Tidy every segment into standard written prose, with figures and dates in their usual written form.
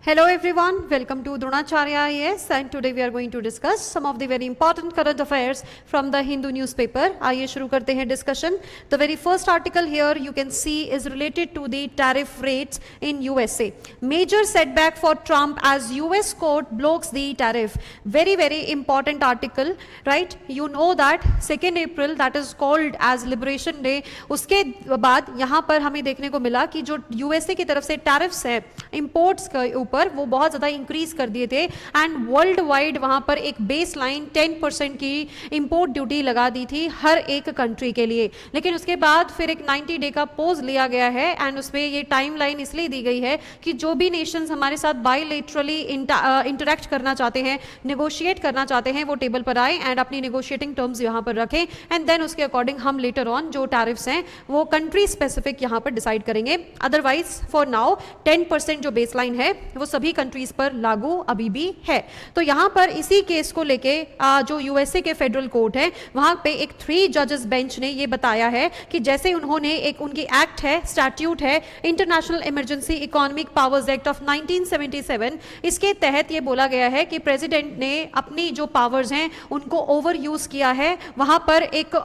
Hello everyone, welcome to Dronacharya IAS and today we are going to discuss some of the very important current affairs from the Hindu newspaper. आइए शुरू करते हैं discussion. The very first article here you can see is related to the tariff rates in USA. Major setback for Trump as US court blocks the tariff. Very important article, right? You know that 2nd April that is called as Liberation Day. उसके बाद यहाँ पर हमें देखने को मिला कि जो USA की तरफ से tariffs है imports के पर वो बहुत ज़्यादा इंक्रीज कर दिए थे एंड वर्ल्ड वाइड वहाँ पर एक बेस लाइन 10% की इंपोर्ट ड्यूटी लगा दी थी हर एक कंट्री के लिए। लेकिन उसके बाद फिर एक 90 डे का पोज लिया गया है एंड उसमें ये टाइम लाइन इसलिए दी गई है कि जो भी नेशंस हमारे साथ बायलैटरली इंटरेक्ट करना चाहते हैं, नेगोशिएट करना चाहते हैं, वो टेबल पर आए एंड अपनी नेगोशिएटिंग टर्म्स यहाँ पर रखें एंड देन उसके अकॉर्डिंग हम लेटर ऑन जो टैरिफ्स हैं वो कंट्री स्पेसिफिक यहाँ पर डिसाइड करेंगे। अदरवाइज फॉर नाउ 10% जो बेस लाइन है वो सभी कंट्रीज पर लागू अभी भी है। तो यहाँ पर इसी केस को लेके जो यूएसए के फेडरल कोर्ट है वहां पे एक 3 जजेस बेंच ने ये बताया है कि जैसे उन्होंने एक उनकी एक्ट है, स्टैट्यूट है, international emergency economic powers act of 1977, इसके तहत ये बोला गया है कि प्रेसिडेंट ने अपनी जो पावर्स हैं उनको ओवर यूज किया है। वहां पर एक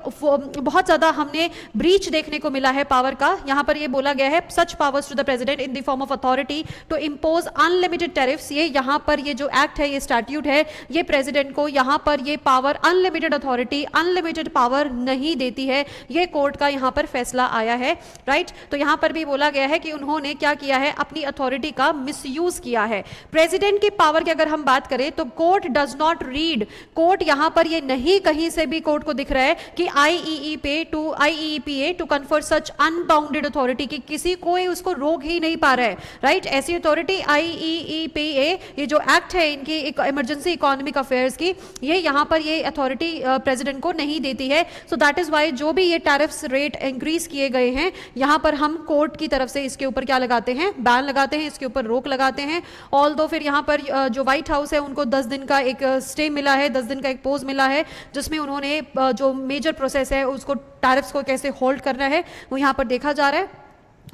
बहुत ज्यादा हमने ब्रीच देखने को मिला है पावर का। यहाँ पर ये बोला गया है such powers to the president in the form of authority to impose unlimited tariffs. ये यहाँ पर ये जो एक्ट है, ये स्टैट्यूट है, ये प्रेसिडेंट को यहाँ पर ये power unlimited authority, unlimited power नहीं देती है। ये कोर्ट का यहाँ पर फैसला आया है, राइट। तो यहाँ पर भी बोला गया है कि उन्होंने क्या किया है, अपनी अथॉरिटी का मिसयूज किया है। प्रेसिडेंट की पावर की अगर हम बात करें तो court does not read, court यहाँ पर ये नहीं कहीं से भी कोर्ट को दिख रहा है कि IEEPA to confer such unbounded authority, की किसी कोई उसको रोक ही नहीं पा रहा है, राइट। ऐसी अथॉरिटी आईईईपीए, ये जो एक्ट है इनकी इमरजेंसी इकोनॉमिक अफेयर्स की, ये यहाँ पर ये अथॉरिटी प्रेसिडेंट को नहीं देती है। सो दैट इज वाई जो भी ये टैरिफ्स रेट इंक्रीज किए गए हैं यहाँ पर हम कोर्ट की तरफ से इसके ऊपर क्या लगाते हैं, बैन लगाते हैं, इसके ऊपर रोक लगाते हैं। ऑल दो फिर यहाँ पर जो व्हाइट हाउस है उनको 10 दिन का एक स्टे मिला है, 10 दिन का एक पोज मिला है जिसमें उन्होंने जो मेजर प्रोसेस है उसको टैरिफ्स को कैसे होल्ड करना है वो यहाँ पर देखा जा रहा है।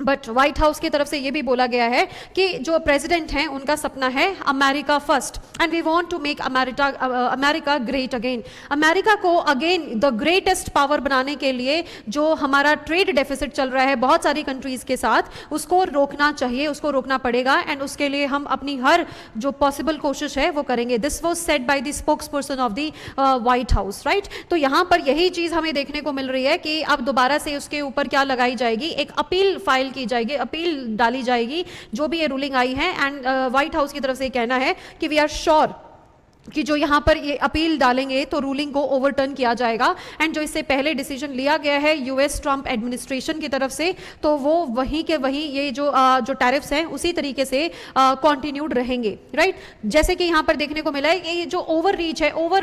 बट व्हाइट हाउस की तरफ से ये भी बोला गया है कि जो प्रेसिडेंट हैं उनका सपना है America first and we want to make America great again. America को अगेन द ग्रेटेस्ट पावर बनाने के लिए जो हमारा ट्रेड डेफिसिट चल रहा है बहुत सारी कंट्रीज के साथ, उसको रोकना चाहिए, उसको रोकना पड़ेगा एंड उसके लिए हम अपनी हर जो पॉसिबल कोशिश है वो करेंगे। This was said by the spokes person of the white house, right. तो यहाँ पर यही चीज हमें देखने को मिल रही है कि अब दोबारा से उसके ऊपर क्या लगाई जाएगी, एक अपील फाइल की जाएगी, अपील डाली जाएगी जो भी ये रूलिंग आई है एंड व्हाइट हाउस की तरफ से कहना है कि वी आर श्योर कि जो यहाँ पर ये अपील डालेंगे तो रूलिंग को ओवरटर्न किया जाएगा एंड जो इससे पहले डिसीजन लिया गया है यूएस ट्रम्प एडमिनिस्ट्रेशन की तरफ से तो वो वहीं के वहीं ये जो टैरिफ्स हैं उसी तरीके से कंटिन्यूड रहेंगे, राइट। जैसे कि यहाँ पर देखने को मिला है ये जो ओवर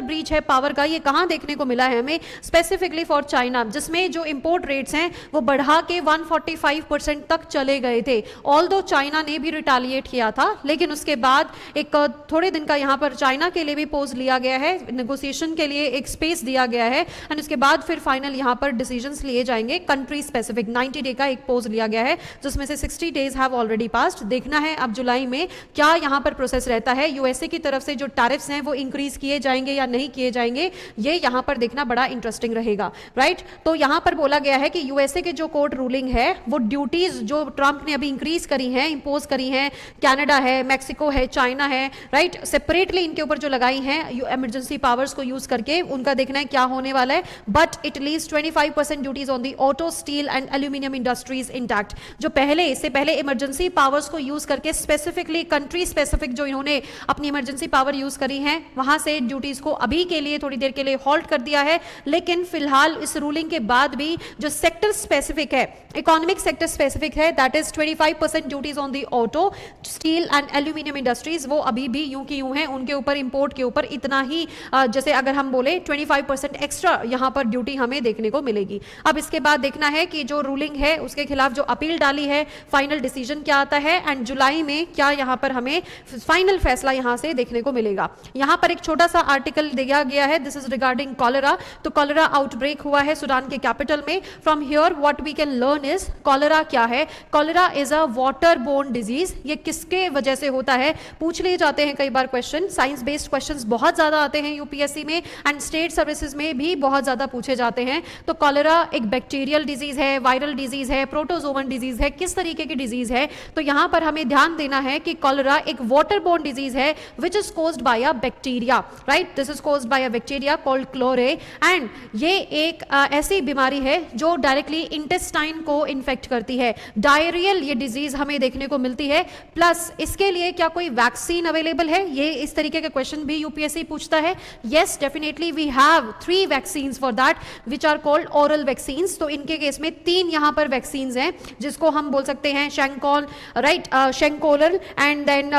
ब्रीच है पावर का, ये कहाँ देखने को मिला है हमें, स्पेसिफिकली फॉर चाइना, जिसमें जो इंपोर्ट रेट्स हैं वो बढ़ा के 145% तक चले गए थे। ऑल्दो चाइना ने भी रिटालिएट किया था लेकिन उसके बाद एक थोड़े दिन का यहाँ पर चाइना के लिए भी पोज लिया गया है, नेगोशिएशन के लिए एक स्पेस दिया गया है एंड उसके बाद फिर फाइनल यहाँ पर डिसीजंस लिए जाएंगे कंट्री स्पेसिफिक। 90 डे का एक पोज लिया गया है जिसमें से 60 डेज हैव ऑलरेडी पास्ड। देखना है अब जुलाई में क्या यहाँ पर प्रोसेस रहता है, यूएसए की तरफ से जो टैरिफ्स हैं वो इंक्रीज किए जाएंगे या नहीं किए जाएंगे, ये यहाँ पर देखना बड़ा इंटरेस्टिंग रहेगा, राइट। तो यहाँ पर बोला गया है कि यूएसए के जो कोर्ट रूलिंग है वो ड्यूटीज जो ट्रंप ने अभी इंक्रीज करी हैं, इंपोज करी हैं, कनाडा है, मैक्सिको है, चाइना है, राइट, सेपरेटली इनके ऊपर जो लगाई हैं इमरजेंसी पावर्स को यूज करके, उनका देखना है क्या होने वाला है। But it leaves 25% duties on the auto, steel and aluminium industries intact. जो इससे पहले इमरजेंसी पावर्स को यूज करके स्पेसिफिकली कंट्री स्पेसिफिक जो इन्होंने अपनी इमरजेंसी पावर यूज करी है वहां से ड्यूटीज को अभी के लिए थोड़ी देर के लिए हॉल्ट कर दिया है। लेकिन फिलहाल इस रूलिंग के बाद भी जो सेक्टर स्पेसिफिक है, इकोनॉमिक सेक्टर स्पेसिफिक है, that is 25% duties on the auto, steel and aluminium industries, वो अभी भी यूं की यूं है, उनके ऊपर इंपोर्ट इम्पोर्ट के ऊपर इतना ही जैसे अगर हम बोले 25% एक्स्ट्रा यहाँ पर ड्यूटी हमें देखने को मिलेगी। अब इसके बाद देखना है कि जो रूलिंग है उसके खिलाफ जो अपील डाली है, फाइनल डिसीजन क्या आता है, एंड जुलाई में क्या यहाँ पर हमें फाइनल फैसला यहाँ से देखने को मिलेगा। यहाँ पर एक छोटा सा आर्टिकल दिया गया है, दिस इज रिगार्डिंग कॉलेरा। तो कॉलेरा आउटब्रेक हुआ है सूडान के कैपिटल में। From here what we can learn is cholera क्या है। Cholera is a water borne disease. ये किसके वजह से होता है पूछ लिए जाते हैं कई बार क्वेश्चन। साइंस बेस्ड क्वेश्चंस बहुत ज्यादा आते हैं यूपीएससी में एंड स्टेट सर्विसेज में भी बहुत ज्यादा पूछे जाते हैं। तो कॉलेरा एक बैक्टीरियल डिजीज है, वायरल डिजीज है, प्रोटोजोवन डिजीज है, किस तरीके की डिजीज है। तो यहां पर हमें ध्यान देना है कि कॉलेरा एक वाटर बोर्न डिजीज है which is caused by a bacteria, right. This is caused by a bacteria called cholerae and ये एक ऐसी बीमारी है जो डायरेक्टली इंटेस्टाइन को इन्फेक्ट करती है। डायरियल ये डिजीज हमें देखने को मिलती है। प्लस इसके लिए क्या कोई वैक्सीन अवेलेबल है, ये इस तरीके के क्वेश्चन भी यूपीएससी पूछता है। Yes definitely we have 3 vaccines for that which are called oral vaccines. तो इनके केस में 3 यहां पर वैक्सीन्स हैं जिसको हम बोल सकते हैं Shanchol, right, Shanchol and then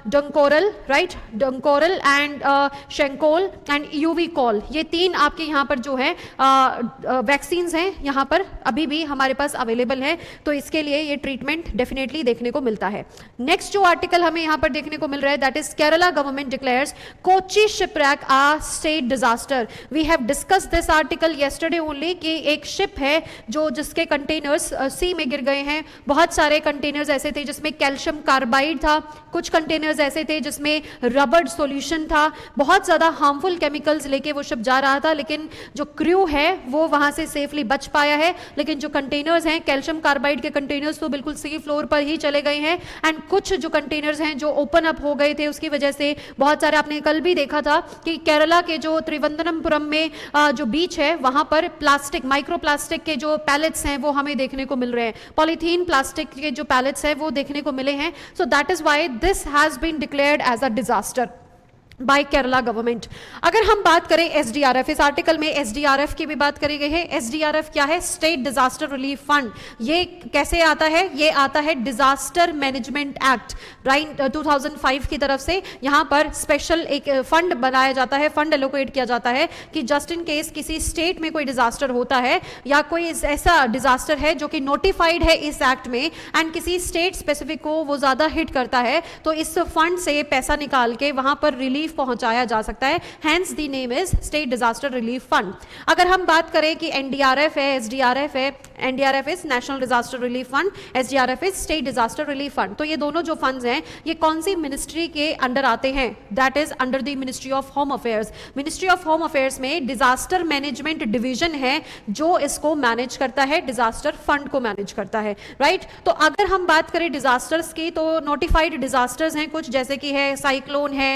Dukoral, right, Dukoral and Shanchol and Euvichol. ये 3 आपके यहां पर जो है वैक्सीन्स हैं यहां पर अभी भी हमारे पास अवेलेबल है। तो इसके लिए ये ट्रीटमेंट डेफिनेटली देखने को मिलता है। नेक्स्ट जो आर्टिकल हमें यहां पर देखने को मिल रहा है that is Kerala government declares Kochi shipwreck a state disaster. We have discuss this article yesterday only कि एक शिप है जो जिसके कंटेनर्स सी में गिर गए हैं। बहुत सारे कंटेनर्स ऐसे थे जिसमें कैल्शियम कार्बाइड था, कुछ कंटेनर्स ऐसे थे जिसमें रबर सॉल्यूशन था। बहुत ज्यादा हार्मफुल केमिकल्स लेके वो शिप जा रहा था, लेकिन जो क्रू है वो वहां से सेफली बच पाया है। लेकिन जो कंटेनर्स हैं कैल्शियम कार्बाइड के कंटेनर्स तो बिल्कुल सी फ्लोर पर ही चले गए हैं एंड कुछ जो कंटेनर्स हैं जो ओपन अप हो गए थे उसकी वजह से बहुत सारे, आपने कल भी देखा था कि केरला के जो त्रिवंतनमपुरम में जो बीच है वहां पर प्लास्टिक, माइक्रो प्लास्टिक के जो पैलेट्स हैं वो हमें देखने को मिल रहे हैं। पॉलीथीन प्लास्टिक के जो पैलेट्स हैं वो देखने को मिले हैं। So that is why this has been declared as a disaster by Kerala government. अगर हम बात करें एसडीआरएफ, इस आर्टिकल में एसडीआरएफ की भी बात करी गई है। एसडीआरएफ क्या है? State disaster relief fund. ये कैसे आता है? ये आता है डिजास्टर मैनेजमेंट एक्ट, राइट, 2005 की तरफ से। यहां पर स्पेशल एक फंड बनाया जाता है, फंड एलोकेट किया जाता है कि जस्ट इन केस किसी स्टेट में कोई डिजास्टर होता है या कोई ऐसा डिजास्टर है जो कि नोटिफाइड है इस एक्ट में एंड किसी स्टेट स्पेसिफिक को वो ज्यादा हिट करता है, तो इस फंड से पैसा निकाल के वहां पर रिलीफ पहुंचाया जा सकता है। Hence the name is state disaster relief fund. अगर हम बात करें कि एनडीआरएफ है, एसडीआरएफ है, NDRF is national disaster relief fund, SDRF is state disaster relief fund. तो ये दोनों जो फंड्स हैं ये कौन सी मिनिस्ट्री के अंडर आते हैं? That is under the ministry of home affairs. Ministry of home affairs में डिजास्टर मैनेजमेंट डिवीजन है जो इसको मैनेज करता है, डिजास्टर फंड को मैनेज करता है, राइट। तो अगर हम बात करें डिजास्टर्स की तो नोटिफाइड डिजास्टर्स हैं कुछ, जैसे कि है साइक्लोन है,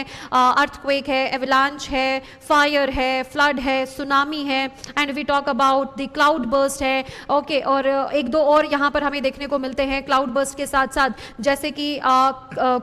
अर्थक्वेक है, एवलांच है, फायर है, फ्लड है, सुनामी है and we talk about the cloudburst है, ओके। और एक दो और यहाँ पर हमें देखने को मिलते हैं क्लाउड बर्स्ट के साथ साथ, जैसे कि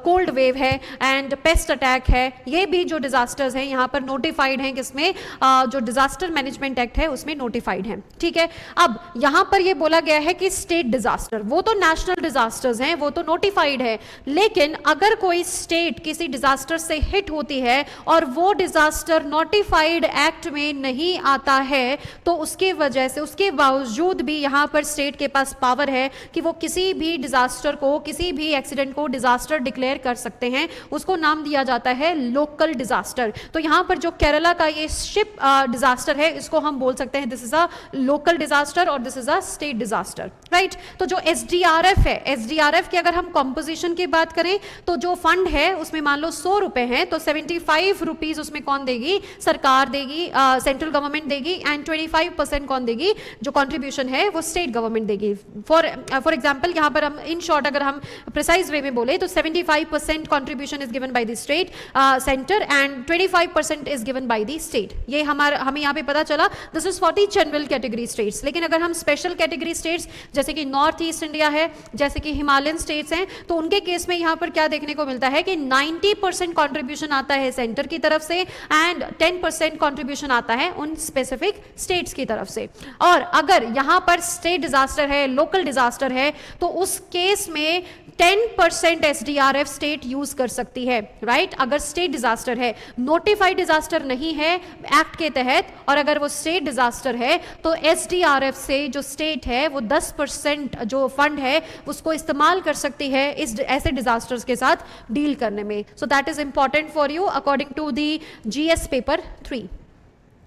कोल्ड वेव है एंड पेस्ट अटैक है। ये भी जो डिजास्टर्स हैं यहाँ पर नोटिफाइड हैं, किसमें? जो डिजास्टर मैनेजमेंट एक्ट है उसमें नोटिफाइड है, ठीक है। अब यहाँ पर ये बोला गया है कि स्टेट डिजास्टर, वो तो नेशनल डिजास्टर्स हैं, वो तो नोटिफाइड है, लेकिन अगर कोई स्टेट किसी डिजास्टर से हिट होती है और वो डिजास्टर नोटिफाइड एक्ट में नहीं आता है तो उसके वजह से, उसके बावजूद भी यहां पर स्टेट के पास पावर है कि वो किसी भी डिजास्टर को, किसी भी एक्सीडेंट को डिजास्टर डिक्लेयर कर सकते हैं। उसको नाम दिया जाता है लोकल डिजास्टर। तो यहां पर जो केरला का ये शिप डिजास्टर है इसको हम बोल सकते हैं this is a local disaster और this is a state disaster, right. तो जो एसडीआरएफ है, एसडीआरएफ की अगर हम कंपोजिशन की बात करें तो जो फंड है उसमें मान लो 100 रुपए हैं तो 75 रुपीज उसमें कौन देगी? सरकार देगी, सेंट्रल गवर्नमेंट देगी एंड 25% कौन देगी? जो कंट्रीब्यूशन है वो स्टेट गवर्नमेंट देगी। फॉर एग्जांपल यहाँ पर हम इन शॉर्ट अगर हम प्रिसाइज वे में बोले तो 75% contribution is given by the state centre and 25% is given by the state. ये हमें यहाँ पे पता चला this is for the general category states. लेकिन अगर हम स्पेशल कैटेगरी स्टेट्स जैसे कि नॉर्थ ईस्ट इंडिया है, जैसे कि हिमालयन स्टेट्स हैं, तो उनके केस में यहाँ पर क्या देखने को मिलता है कि 90% कंट्रीब्यूशन आता है सेंटर की तरफ से एंड 10% कंट्रीब्यूशन आता है उन स्पेसिफिक स्टेट्स की तरफ से। और अगर यहां पर स्टेट डिजास्टर है, लोकल डिजास्टर है, तो उस केस में 10% SDRF स्टेट यूज कर सकती है, राइट? अगर स्टेट डिजास्टर है, नोटिफाइड डिजास्टर नहीं है एक्ट के तहत, और अगर वो स्टेट डिजास्टर है तो SDRF से जो स्टेट है वो 10% जो फंड है उसको इस्तेमाल कर सकती है इस ऐसे डिजास्टर्स के साथ डील करने में. So that is important for you according to the GS paper 3.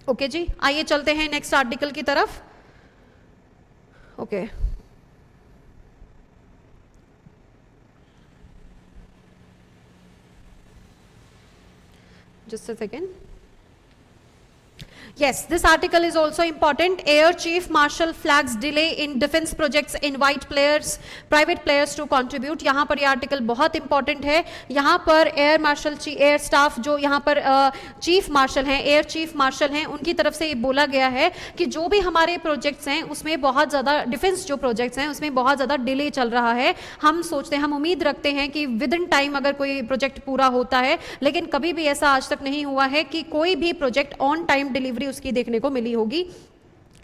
Okay जी, आइए चलते हैं नेक्स्ट आर्टिकल की तरफ. Okay just a second. Yes, this article is also important. Air Chief Marshal flags delay in defense projects, invite players, private players to contribute. यहाँ पर ये article बहुत इंपॉर्टेंट है. यहाँ पर एयर मार्शल, एयर स्टाफ जो यहाँ पर चीफ मार्शल हैं, एयर चीफ मार्शल हैं, उनकी तरफ से ये बोला गया है कि जो भी हमारे प्रोजेक्ट्स हैं उसमें बहुत ज़्यादा डिफेंस जो प्रोजेक्ट्स हैं उसमें बहुत ज़्यादा डिले चल रहा है. हम सोचते हैं, हम उम्मीद रखते हैं कि विद इन टाइम अगर कोई प्रोजेक्ट पूरा होता है, लेकिन कभी भी ऐसा आज तक नहीं हुआ है कि कोई भी प्रोजेक्ट ऑन टाइम डिलीवरी उसकी देखने को मिली होगी.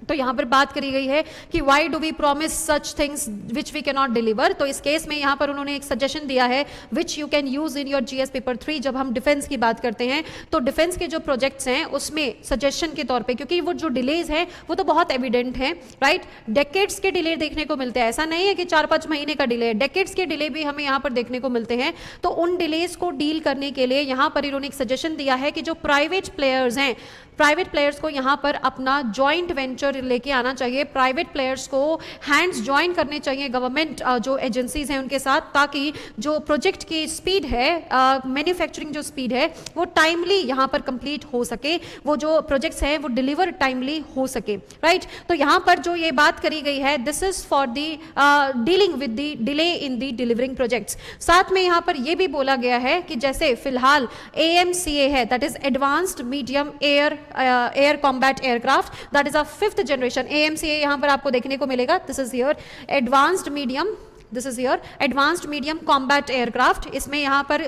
तो यहां पर बात करी गई है कि why do we promise such things which we cannot deliver. तो इस केस में यहां पर उन्होंने एक सजेशन दिया है which you can use in your GS paper 3. जब हम डिफेंस की बात करते हैं तो डिफेंस के जो प्रोजेक्ट्स हैं उसमें सजेशन के तौर पे, क्योंकि वो जो डिलेज हैं वो तो बहुत एविडेंट हैं, राइट? डेकेड्स के डिले देखने को मिलते हैं. ऐसा नहीं है कि 4-5 महीने का डिले है, डेकेड्स के डिले भी हमें यहाँ पर देखने को मिलते हैं. तो उन डिलेज को डील करने के लिए यहाँ पर इन्होंने एक सजेशन दिया है कि जो प्राइवेट प्लेयर्स हैं, प्राइवेट प्लेयर्स को यहाँ पर अपना जॉइंट वेंचर लेके आना चाहिए. प्राइवेट प्लेयर्स को हैंड्स ज्वाइन करने चाहिए गवर्नमेंट जो एजेंसीज हैं उनके साथ, ताकि जो प्रोजेक्ट की स्पीड है, मैन्युफैक्चरिंग जो स्पीड है वो टाइमली यहाँ पर कंप्लीट हो सके, वो जो प्रोजेक्ट्स हैं वो डिलीवर टाइमली हो सके, राइट? तो यहाँ पर जो ये बात करी गई है, this is for the dealing with the delay in the delivering projects. साथ में यहाँ पर ये भी बोला गया है कि जैसे फिलहाल AMCA है, that is advanced medium air combat aircraft, that is a 5th generation. AMCA यहां पर आपको देखने को मिलेगा. This is here advanced medium, this is here advanced medium combat aircraft. इसमें यहाँ पर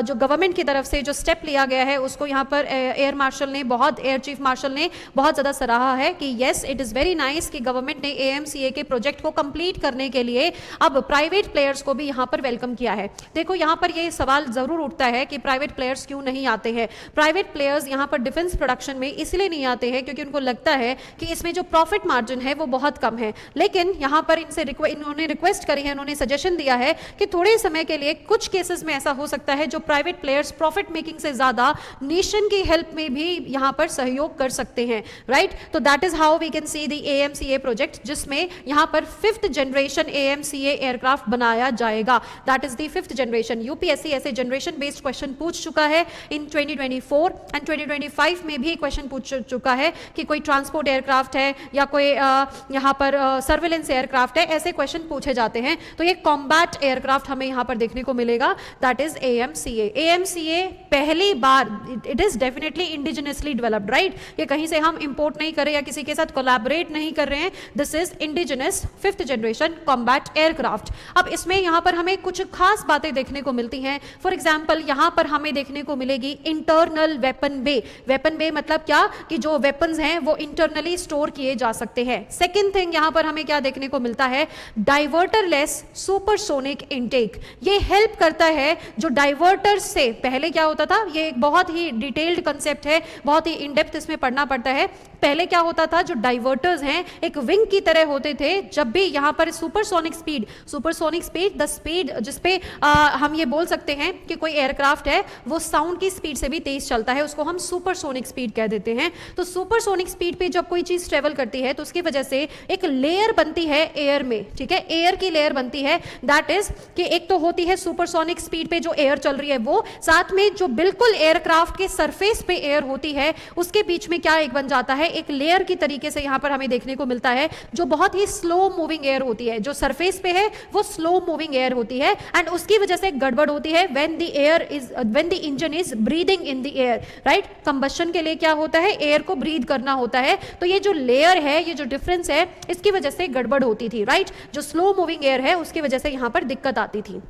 जो गवर्नमेंट की तरफ से जो स्टेप लिया गया है उसको यहाँ पर एयर मार्शल ने बहुत, एयर चीफ मार्शल ने बहुत ज़्यादा सराहा है कि yes it is very nice कि गवर्नमेंट ने AMCA के प्रोजेक्ट को कंप्लीट करने के लिए अब प्राइवेट प्लेयर्स को भी यहाँ पर वेलकम किया है. देखो यहाँ पर ये सवाल ज़रूर उठता है कि प्राइवेट प्लेयर्स क्यों नहीं आते हैं. प्राइवेट प्लेयर्स यहाँ पर डिफेंस प्रोडक्शन में इसलिए नहीं आते हैं क्योंकि उनको लगता है कि इसमें जो प्रॉफिट मार्जिन है वो बहुत कम है. लेकिन यहाँ पर इन्होंने रिक्वेस्ट करी है, उन्होंने सजेशन दिया है कि थोड़े समय के लिए कुछ केसेस में ऐसा हो सकता है जो प्राइवेट प्लेयर्स प्रॉफिट मेकिंग से ज्यादा नेशन की हेल्प में भी यहां पर सहयोग कर सकते हैं, राइट? तो that is how we can see the AMCA project, जिसमें यहां पर 5th जनरेशन AMCA एयरक्राफ्ट बनाया जाएगा. That is the 5th generation. UPSC ऐसे जनरेशन बेस्ड क्वेश्चन पूछ चुका है इन 2024 एंड 2025 में भी क्वेश्चन पूछ चुका है कि कोई ट्रांसपोर्ट एयरक्राफ्ट है या कोई यहां पर सर्विलेंस एयरक्राफ्ट है, ऐसे क्वेश्चन पूछे जाते हैं. तो ये कॉम्बैट एयरक्राफ्ट हमें यहां पर देखने को मिलेगा, दैट इज AMCA. AMCA पहली बार, it is definitely indigenously developed, right? ये कहीं से हम इंपोर्ट नहीं कर रहे या किसी के साथ कोलैबोरेट नहीं कर रहे हैं. This is indigenous 5th generation combat aircraft. अब इसमें यहां पर हमें कुछ खास बातें देखने को मिलती हैं. फॉर एग्जाम्पल यहां पर हमें देखने को मिलेगी इंटरनल वेपन बे. वेपन बे मतलब क्या कि जो वेपन्स हैं वो इंटरनली स्टोर किए जा सकते हैं. सेकेंड थिंग यहां पर हमें क्या देखने को मिलता है, डाइवर्टरलेस सुपरसोनिक इनटेक. ये हेल्प करता है जो डाइवर्टर से, पहले क्या होता था, ये एक बहुत ही डिटेल्ड कंसेप्ट है, बहुत ही इन डेप्थ इसमें पढ़ना पड़ता है. पहले क्या होता था, जो डाइवर्टर्स हैं एक विंग की तरह होते थे. जब भी यहां पर सुपरसोनिक स्पीड द स्पीड जिसपे हम ये बोल सकते हैं कि कोई एयरक्राफ्ट है वो साउंड की स्पीड से भी तेज चलता है, उसको हम सुपरसोनिक स्पीड कह देते हैं. तो सुपरसोनिक स्पीड पे जब कोई चीज ट्रेवल करती है तो उसकी वजह से एक लेयर बनती है एयर में, ठीक है? एयर की लेयर बनती है. दैट इज कि एक तो होती है सुपरसोनिक स्पीड पे जो एयर चल रही है वो, साथ में जो बिल्कुल एयरक्राफ्ट के सरफेस पे एयर होती है उसके बीच में क्या एक बन जाता है, एक लेयर की तरीके से यहां पर हमें देखने को मिलता है जो बहुत ही स्लो मूविंग एयर होती है. जो सरफेस पे है वो स्लो मूविंग एयर होती है एंड उसकी वजह से गड़बड़ होती है when the engine is breathing in the air, right? Combustion के लिए क्या होता है, एयर को ब्रीद करना होता है. तो ये जो लेयर है, ये जो डिफरेंस है, इसकी वजह से गड़बड़ होती थी, राइट? जो स्लो मूविंग एयर है उसकी वजह से यहां पर दिक्कत आती थी.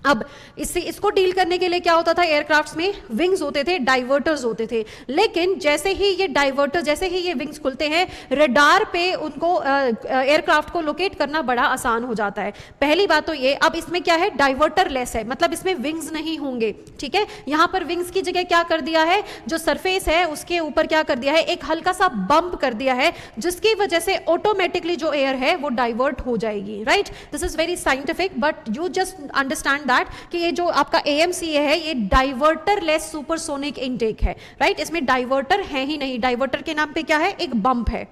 अब इसको डील करने के लिए क्या होता था, एयरक्राफ्ट्स में विंग्स होते थे, डाइवर्टर्स होते थे, लेकिन जैसे ही ये डाइवर्टर, जैसे ही ये विंग्स खुलते हैं, रडार पे उनको एयरक्राफ्ट को लोकेट करना बड़ा आसान हो जाता है। पहली बात तो ये, अब इसमें क्या है, डाइवर्टर लेस है, मतलब इसमें विंग्स नहीं होंगे, ठीक है। यहां पर विंग्स की जगह क्या कर दिया है, जो सरफेस है उसके ऊपर क्या कर दिया है, एक हल्का सा बम्प कर दिया है, जिसकी वजह से ऑटोमेटिकली जो एयर है वो डाइवर्ट हो जाएगी, right. This is very scientific, but you just understand कि ये जो आपका AMCA है ये डाइवर्टर लेस सुपरसोनिक इनटेक है, राइट। इसमें डाइवर्टर है ही नहीं, डाइवर्टर के नाम पे क्या है, एक बम्प है।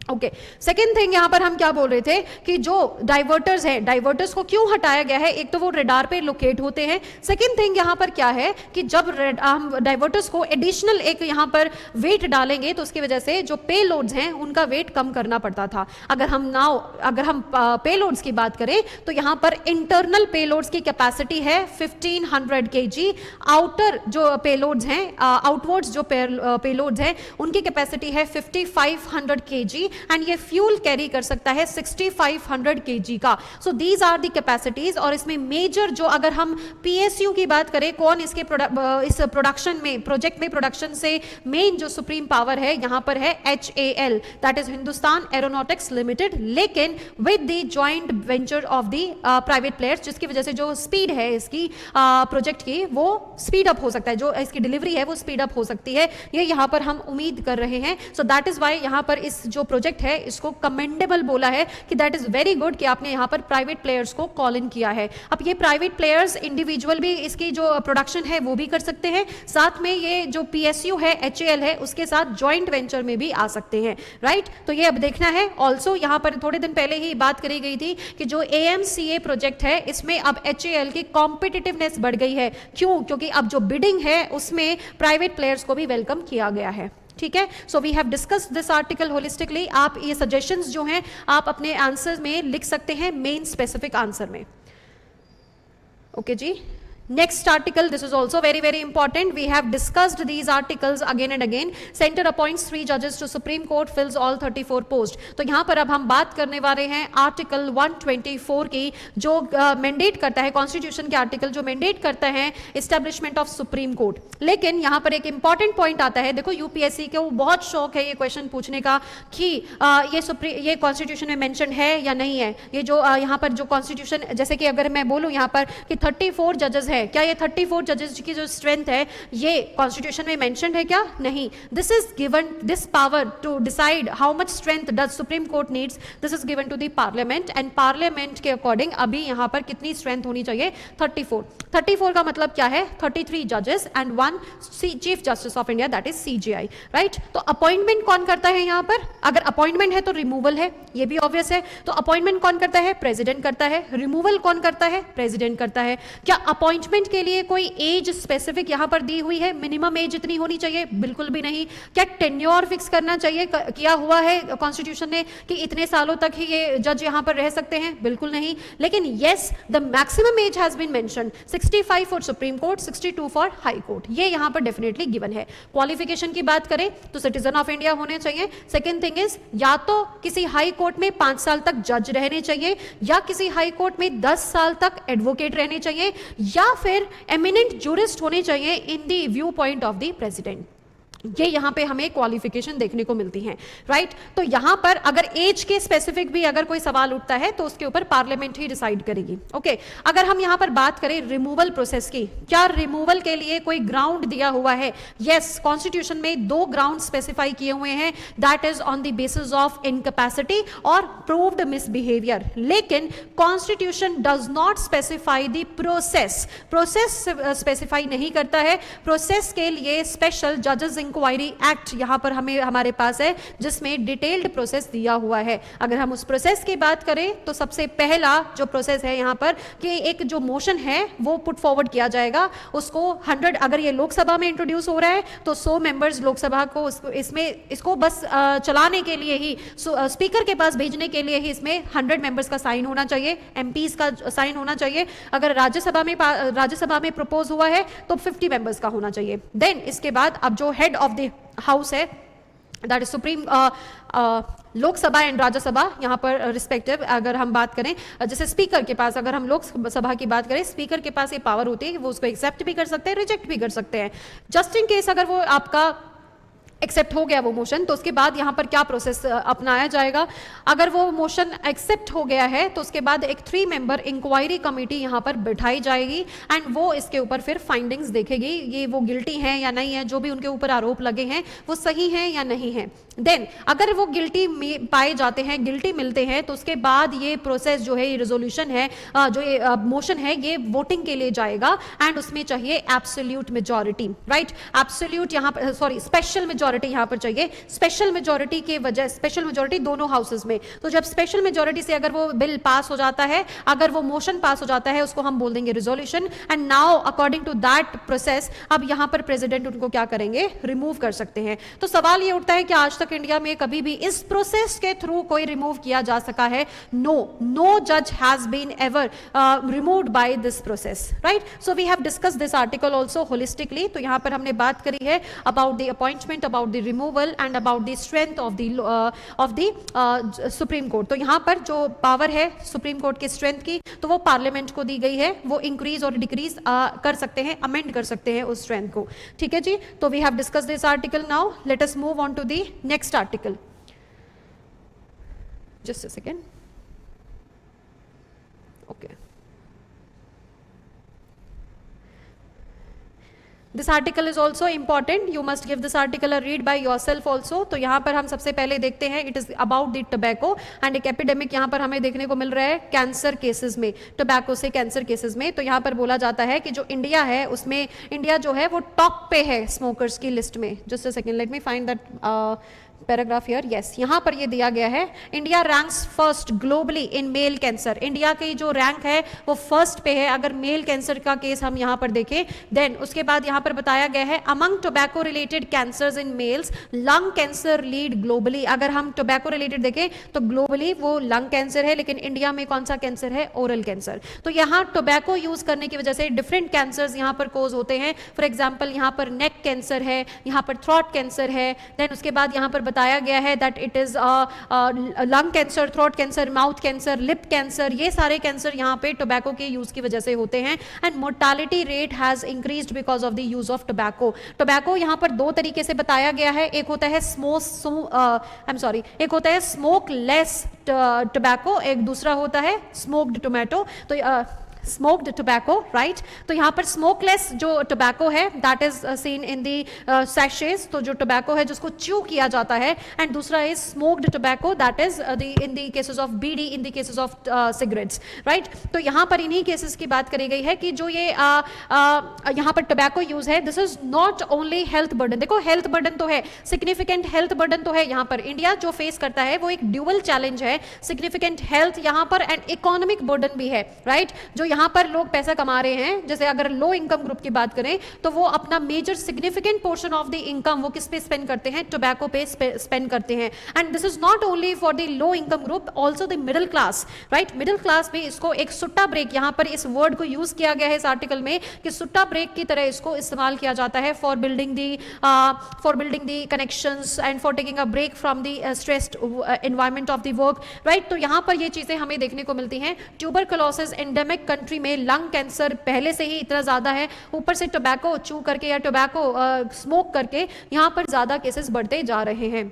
ओके, सेकेंड थिंग यहां पर हम क्या बोल रहे थे कि जो डाइवर्टर्स हैं, डाइवर्टर्स को क्यों हटाया गया है, एक तो वो रडार पे लोकेट होते हैं, सेकेंड थिंग यहां पर क्या है कि जब हम डाइवर्टर्स को एडिशनल एक यहां पर वेट डालेंगे तो उसकी वजह से जो पे लोड्स हैं उनका वेट कम करना पड़ता था। अगर हम पे लोड्स की बात करें तो यहां पर इंटरनल पे लोड्स की कैपेसिटी है 1500 kg, आउटर जो पे लोड्स हैं, आउटवर्ड्स जो पे लोड्स हैं उनकी कैपेसिटी है 5500 kg, एंड ये फ्यूल कैरी कर सकता है 6500 kg का। So these are the capacities. और इसमें मेजर जो, अगर हम PSU की बात करें, कौन इसके इस प्रोडक्शन में, प्रोजेक्ट में प्रोडक्शन से मेन जो सुप्रीम पावर है यहां पर है HAL, that is Hindustan aeronautics limited, लेकिन with the joint venture of the private players, जिसकी वजह से जो स्पीड है इसकी प्रोजेक्ट की वो स्पीड अप हो सकता है, जो इसकी डिलीवरी है वो स्पीड अप हो सकती है, ये यहां पर हम उम्मीद कर रहे हैं। सो दैट इज वाई यहां पर इस जो प्रोजेक्ट है इसको कमेंडेबल बोला है कि दैट इज वेरी गुड कि आपने यहां पर प्राइवेट प्लेयर्स को कॉल इन किया है। अब ये प्राइवेट प्लेयर्स इंडिविजुअल भी इसकी जो प्रोडक्शन है वो भी कर सकते हैं, साथ में ये जो PSU है, HAL है, उसके साथ जॉइंट वेंचर में भी आ सकते हैं, राइट। तो ये अब देखना है। ऑल्सो यहां पर थोड़े दिन पहले ही बात करी गई थी कि जो AMCA प्रोजेक्ट है इसमें अब HAL की कॉम्पिटिटिवनेस बढ़ गई है। क्यों? क्योंकि अब जो बिडिंग है उसमें प्राइवेट प्लेयर्स को भी वेलकम किया गया है, ठीक है। So we have discussed this article holistically. आप ये सजेशंस जो हैं आप अपने आंसर में लिख सकते हैं, मेन स्पेसिफिक आंसर में। ओके जी, next article, this is also very very important. We have discussed these articles again and again. Center appoints 3 judges to Supreme Court, fills all 34 post. तो यहाँ पर अब हम बात करने वाले हैं आर्टिकल 124 की, जो मैंडेट करता है, कॉन्स्टिट्यूशन के आर्टिकल जो मैंडेट करता है एस्टेब्लिशमेंट ऑफ सुप्रीम कोर्ट। लेकिन यहाँ पर एक इंपॉर्टेंट पॉइंट आता है, देखो UPSC को बहुत शौक है ये क्वेश्चन पूछने का कि ये कॉन्स्टिट्यूशन में मेंशन है या नहीं है। ये जो यहाँ पर जो कॉन्स्टिट्यूशन, जैसे कि अगर मैं बोलूँ यहाँ पर कि 34 जजेस है, क्या ये 34 जजेस की जो स्ट्रेंथ है ये कॉन्स्टिट्यूशन में मेंशन्ड है क्या? नहीं। This is given, this power to decide how much strength does supreme court needs, this is given to the parliament, and parliament के अकॉर्डिंग अभी यहाँ पर कितनी स्ट्रेंथ होनी चाहिए? 34। 34 का मतलब क्या है? 33 जजेस and 1 chief justice of India, that is CJI, right. तो अपॉइंटमेंट कौन करता है यहाँ पर? अगर अपॉइंटमेंट है तो रिमूवल है, ये भी ऑब्वियस है। तो अपॉइंटमेंट कौन करता है? प्रेसिडेंट करता है। रिमूवल कौन करता है? प्रेसिडेंट करता है। क्या अपॉइंटमेंट के लिए कोई एज स्पेसिफिक यहां पर दी हुई है? मिनिमम एज इतनी होनी चाहिए? बिल्कुल भी नहीं। क्या टेन्योर फिक्स करना चाहिए, किया हुआ है कॉन्स्टिट्यूशन ने कि इतने सालों तक ही ये जज यहां पर रह सकते हैं? बिल्कुल नहीं। लेकिन yes, the maximum age has been mentioned, 65 for supreme court, 62 for high court, ये यहां पर डेफिनेटली गिवन है। क्वालिफिकेशन की बात करें तो सिटीजन ऑफ इंडिया होने चाहिए। सेकेंड थिंग इज, या तो किसी हाई कोर्ट में 5 साल तक जज रहने चाहिए, या किसी हाई कोर्ट में 10 साल तक एडवोकेट रहने चाहिए, या फिर एमिनेंट जूरिस्ट होने चाहिए in the view point of the president. ये यहां पे हमें क्वालिफिकेशन देखने को मिलती है, राइट। तो यहां पर अगर एज के स्पेसिफिक भी अगर कोई सवाल उठता है तो उसके ऊपर पार्लियामेंट ही डिसाइड करेगी। ओके, अगर हम यहां पर बात करें रिमूवल प्रोसेस की, क्या रिमूवल के लिए कोई ग्राउंड दिया हुआ है? यस, कॉन्स्टिट्यूशन में 2 ग्राउंड स्पेसिफाई किए हुए हैं, that is on the basis of incapacity और प्रूव्ड मिसबिहेवियर। लेकिन constitution does not specify the process specify नहीं करता है। प्रोसेस के लिए स्पेशल जजेस इंक्वायरी एक्ट यहां पर हमारे पास है, जिसमें डिटेल्ड प्रोसेस दिया हुआ है। अगर हम उस प्रोसेस की बात करें तो सबसे पहला जो प्रोसेस है यहां पर कि एक जो मोशन है वो पुट फॉरवर्ड किया जाएगा, उसको 100, अगर ये लोकसभा में इंट्रोड्यूस हो रहा है तो 100 मेंबर्स लोकसभा को इसको बस चलाने के लिए ही, स्पीकर के पास भेजने के लिए ही इसमें 100 मेंबर्स का साइन होना चाहिए, MPs का साइन होना चाहिए। अगर राज्यसभा में प्रपोज हुआ है तो 50 मेंबर्स का होना चाहिए। देन इसके बाद अब जो हेड ऑफ द हाउस है, that is supreme Lok Sabha and Rajya Sabha यहाँ पर रिस्पेक्टिव अगर हम बात करें, जैसे स्पीकर के पास, अगर हम लोकसभा की बात करें, स्पीकर के पास ये पावर होती है कि वो उसको एक्सेप्ट भी कर सकते हैं, रिजेक्ट भी कर सकते हैं। जस्ट इन केस अगर वो आपका एक्सेप्ट हो गया वो मोशन, तो उसके बाद यहाँ पर क्या प्रोसेस अपनाया जाएगा। अगर वो मोशन एक्सेप्ट हो गया है तो उसके बाद एक 3 मेंबर इंक्वायरी कमेटी यहाँ पर बिठाई जाएगी एंड वो इसके ऊपर फिर फाइंडिंग्स देखेगी, ये वो गिल्टी हैं या नहीं है, जो भी उनके ऊपर आरोप लगे हैं वो सही हैं या नहीं है। देन अगर वो गिल्टी पाए जाते हैं, गिल्टी मिलते हैं, तो उसके बाद ये प्रोसेस जो है, ये रेजोल्यूशन है, जो ये मोशन है, ये वोटिंग के लिए जाएगा एंड उसमें चाहिए एब्सोल्यूट मेजॉरिटी, राइट। एब्सोल्यूट यहाँ पर, सॉरी, स्पेशल मेजॉरिटी यहाँ पर चाहिए। स्पेशल मेजॉरिटी के वजह, स्पेशल मेजॉरिटी दोनों हाउसेस में, तो जब स्पेशल मेजॉरिटी से अगर वो बिल पास हो जाता है, अगर वो मोशन पास हो जाता है, उसको हम बोल देंगे resolution. And now according to that process अब यहाँ पर प्रेसिडेंट उनको क्या करेंगे, रिमूव कर सकते हैं। तो सवाल ये उठता है कि आज तक इंडिया में कभी भी इस प्रोसेस के थ्रू कोई रिमूव किया जा सका है? नो जज has been ever removed by this process, right. So we have discuss this article also holistically. तो यहाँ पर हमने बात करी है about the appointment, about the removal and about the strength of the supreme court. तो यहाँ पर जो पावर है सुप्रीम कोर्ट के स्ट्रेंथ की, तो वो पार्लियामेंट को दी गई है, वो इंक्रीज और डिक्रीज कर सकते हैं, अमेंड कर सकते हैं उस स्ट्रेंथ को, ठीक है जी। तो we have discuss this article. Now let us move on to the next article. Just a second. Okay. This article is also important. You must give this article a read by yourself also. तो यहाँ पर हम सबसे पहले देखते हैं, it is about the tobacco and एक epidemic यहाँ पर हमें देखने को मिल रहा है कैंसर केसेस में, टोबैको से कैंसर केसेस में। तो यहाँ पर बोला जाता है कि जो इंडिया है उसमें, इंडिया जो है वो टॉप पे है स्मोकर्स की लिस्ट में। Just a second, let me find that paragraph here. Yes, यहाँ पर ये दिया गया है, India ranks first globally in male cancer. India की जो रैंक है वो फर्स्ट पे है अगर मेल कैंसर का केस हम यहाँ पर देखें। देन उसके बाद यहाँ पर बताया गया है among tobacco related cancers in males, lung cancer lead globally. अगर हम टोबैको रिलेटेड देखें तो ग्लोबली वो लंग कैंसर है, लेकिन इंडिया में कौन सा कैंसर है, ओरल कैंसर। तो यहाँ टोबैको यूज करने की वजह से डिफरेंट कैंसर्स यहाँ पर कोज होते हैं। फॉर एग्जाम्पल यहाँ पर नेक कैंसर है, यहाँ पर थ्रोट कैंसर है। देन उसके बाद यहाँ पर बताया गया है that it is lung cancer, throat cancer, mouth cancer, lip cancer, ये सारे कैंसर यहाँ पे टोबैको के यूज की वजह से होते हैं। And mortality rate has increased because of the use of tobacco. Tobacco यहाँ पर 2 तरीके से बताया गया है, एक होता है एक होता है स्मोकलेस टोबैको, एक दूसरा होता है स्मोक्ड टोमेटो। तो स्मोक्ड टोबैको, राइट। तो यहाँ पर स्मोकलेस जो टोबैको है दैट इज सीन इन दी सैशेज, तो जो टोबैको है जिसको च्यू किया जाता है। एंड दूसरा is smoked tobacco that is in the cases of bidi, in the cases of cigarettes, right. तो यहाँ पर इन्हीं केसेस की बात करी गई है कि जो ये यहाँ पर टोबैको यूज है, this is not only health burden. देखो हेल्थ बर्डन तो है, सिग्निफिकेंट हेल्थ बर्डन तो है। यहाँ पर इंडिया जो फेस करता है वो एक ड्यूअल चैलेंज है, सिग्निफिकेंट हेल्थ यहाँ पर एंड इकोनॉमिक बर्डन भी है, राइट। जो यहाँ पर लोग पैसा कमा रहे हैं, जैसे अगर लो इनकम ग्रुप की बात करें तो वो अपना major significant portion of the income वो किस पे स्पेंड करते हैं, टोबैको पे स्पेंड करते हैं। And this is not only for the low income group, also the middle class, right. Middle class में इसको एक सुट्टा ब्रेक, यहाँ पर इस वर्ड को यूज किया गया है इस आर्टिकल में कि सुट्टा ब्रेक की तरह इसको इस्तेमाल किया जाता है for building the connections and for taking a break from the stressed environment of the work, right. तो यहाँ पर ये चीजें हमें देखने को मिलती हैं। ट्यूबरकुलोसिस एंडेमिक कंट्री में लंग कैंसर पहले से ही इतना ज्यादा है, ऊपर से टोबैको चू करके या टोबैको स्मोक करके यहाँ पर ज्यादा केसेस बढ़ते जा रहे हैं।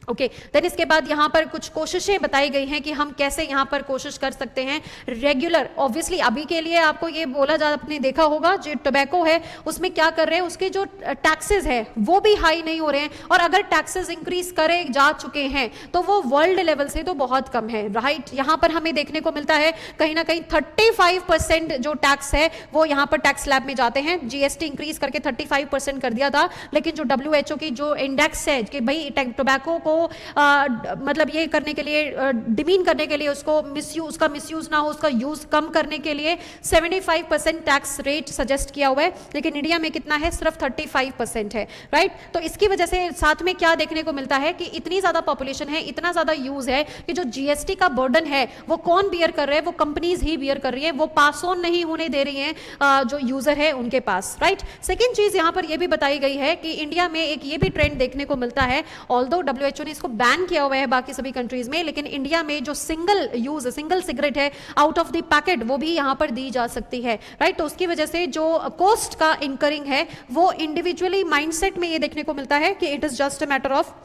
ओके, देन इसके बाद यहाँ पर कुछ कोशिशें बताई गई हैं कि हम कैसे यहाँ पर कोशिश कर सकते हैं रेगुलर। ऑब्वियसली अभी के लिए आपको ये बोला जा, आपने देखा होगा जो टोबैको है उसमें क्या कर रहे हैं, उसके जो टैक्सेस है वो भी हाई नहीं हो रहे हैं, और अगर टैक्सेस इंक्रीज करे जा चुके हैं तो वो वर्ल्ड लेवल से तो बहुत कम है, राइट। यहाँ पर हमें देखने को मिलता है कहीं ना कहीं 35% जो टैक्स है वो यहाँ पर टैक्स स्लैब में जाते हैं। जीएसटी इंक्रीज करके 35% कर दिया था, लेकिन जो WHO की जो इंडेक्स है कि भाई टोबैको को मतलब ये करने के लिए, डिमीन करने के लिए, उसका मिसयूज ना हो, उसका यूज कम करने के लिए 75% टैक्स रेट सजेस्ट किया हुआ है, लेकिन इंडिया में कितना है, सिर्फ 35% है, राइट। तो इसकी वजह से साथ में क्या देखने को मिलता है कि इतनी ज्यादा पॉपुलेशन है, इतना ज्यादा यूज है कि जो जीएसटी का बर्डन है वो कौन बियर कर रहे हैं, वो कंपनीज ही बियर कर रही है, वो पास ऑन नहीं होने दे रही है जो यूजर है उनके पास, राइट। सेकेंड चीज यहाँ पर यह भी बताई गई है कि इंडिया में एक ये भी ट्रेंड देखने को मिलता है, ऑल्दो WHO बच्चों ने इसको बैन किया हुआ है बाकी सभी कंट्रीज में, लेकिन इंडिया में जो सिंगल सिगरेट है आउट ऑफ द पैकेट वो भी यहाँ पर दी जा सकती है, राइट। तो उसकी वजह से जो कॉस्ट का इंकरिंग है वो इंडिविजुअली माइंडसेट में ये देखने को मिलता है कि it is just a matter of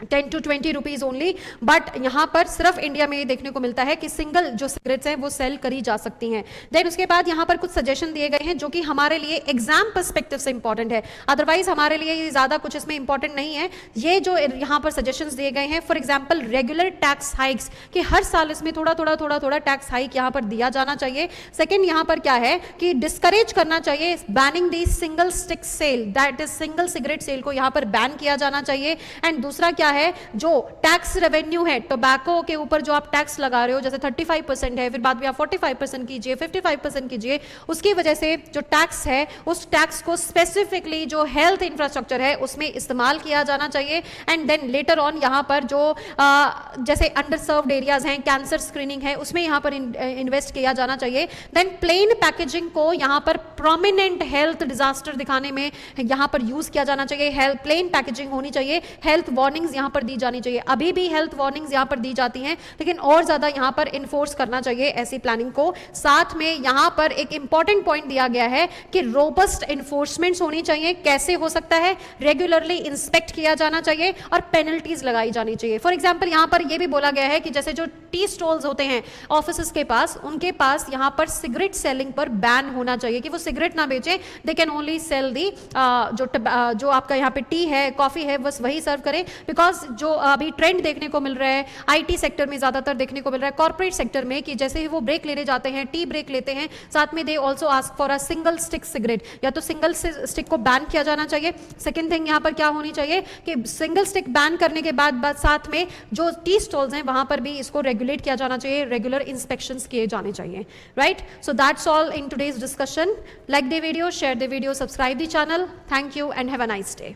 10 to 20 rupees only, but यहां पर सिर्फ इंडिया में ये देखने को मिलता है कि सिंगल जो सिगरेट्स हैं वो सेल करी जा सकती हैं। देन उसके बाद यहां पर कुछ सजेशन दिए गए हैं जो कि हमारे लिए एग्जाम पर्सपेक्टिव से इंपॉर्टेंट है, अदरवाइज हमारे लिए ये ज्यादा कुछ इसमें इंपॉर्टेंट नहीं है। ये जो यहां पर सजेशंस दिए गए हैं, for example regular tax hikes, कि हर साल इसमें थोड़ा टैक्स हाइक यहां पर दिया जाना चाहिए। सेकेंड यहां पर क्या है कि डिस्करेज करना चाहिए banning the single stick sale, that is single cigarette sale को यहां पर बैन किया जाना चाहिए। एंड दूसरा क्या है, जो टैक्स रेवेन्यू है टोबैको के ऊपर जो आप टैक्स लगा रहे हो, जैसे 35% है, फिर बाद में आप 45% कीजिए, 55% कीजिए, उसकी वजह से जो टैक्स है उस टैक्स को स्पेसिफिकली जो हेल्थ इंफ्रास्ट्रक्चर है उसमें इस्तेमाल किया जाना चाहिए। एंड देन लेटर ऑन यहाँ पर जो जैसे अंडर सर्व्ड एरियाज हैं, कैंसर स्क्रीनिंग है, उसमें यहाँ पर इन्वेस्ट किया जाना चाहिए। देन प्लेन पैकेजिंग को यहाँ पर प्रोमिनेंट हेल्थ डिजास्टर दिखाने में यहाँ पर यूज किया जाना चाहिए। प्लेन पैकेजिंग होनी चाहिए, हेल्थ वार्निंग्स यहाँ पर दी जानी चाहिए। अभी भी हेल्थ वार्निंग्स यहां पर दी जाती हैं, लेकिन और ज्यादा यहां पर इन्फोर्स करना चाहिए ऐसी प्लानिंग को। साथ में यहां पर एक इंपॉर्टेंट पॉइंट दिया गया है कि रोबस्ट इन्फोर्समेंट्स होनी चाहिए। कैसे हो सकता है, रेगुलरली इंस्पेक्ट किया जाना चाहिए और पेनल्टीज लगाई जानी चाहिए। फॉर एग्जांपल यहां पर यह भी बोला गया है कि जैसे जो टी स्टॉल्स होते हैं ऑफिस के पास, उनके पास यहां पर सिगरेट सेलिंग पर बैन होना चाहिए कि वो सिगरेट ना बेचे, दे कैन ओनली सेल दी जो आपका यहां पे टी है, कॉफी है, बस वही सर्व करें। बिकॉज जो अभी ट्रेंड देखने को मिल रहा है आईटी सेक्टर में ज्यादातर देखने को मिल रहा है, कॉर्पोरेट सेक्टर में, कि जैसे ही वो ब्रेक लेने जाते हैं, टी ब्रेक लेते हैं, साथ में they also ask for a single stick cigarette, या तो सिंगल स्टिक को बैन किया जाना चाहिए। सेकंड थिंग यहाँ पर क्या होनी चाहिए कि सिंगल स्टिक बैन करने के बाद साथ में जो टी स्टॉल्स हैं वहां पर भी इसको रेगुलेट किया जाना चाहिए, रेगुलर इंस्पेक्शंस किए जाने चाहिए, right. So that's all in today's discussion. Like the video, share the video, subscribe the channel. Thank you and have a nice day.